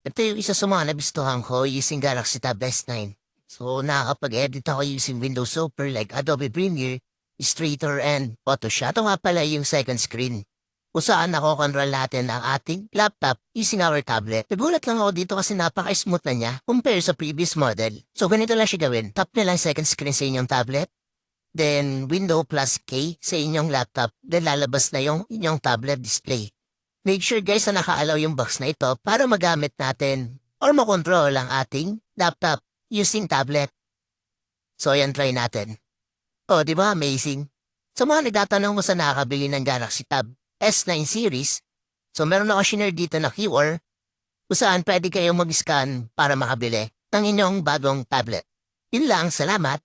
Ito yung isa sa mga nagustuhan ko using Galaxy Tab S9. So, nakakapag-edit ako using Windows Software like Adobe Premiere, Illustrator, and Photoshop. Ito nga pala yung second screen kung saan nakokontrol natin ang ating laptop using our tablet. Nagulat lang ako dito kasi napaka-smooth na niya compare sa previous model. So, ganito lang siya gawin. Tap nyo lang second screen sa inyong tablet. Then, Window plus K sa inyong laptop. Then, lalabas na yung inyong tablet display. Make sure guys na naka-allow yung box na ito para magamit natin or makontrol ang ating laptop using tablet. So, ayan, try natin. Oh, di ba amazing? Sa mga nagtatanong mo sa nakakabili ng Galaxy Tab S9 series, so meron ako shinare dito na QR kung saan pwede kayong mag-scan para makabili ng inyong bagong tablet. Yun lang, salamat!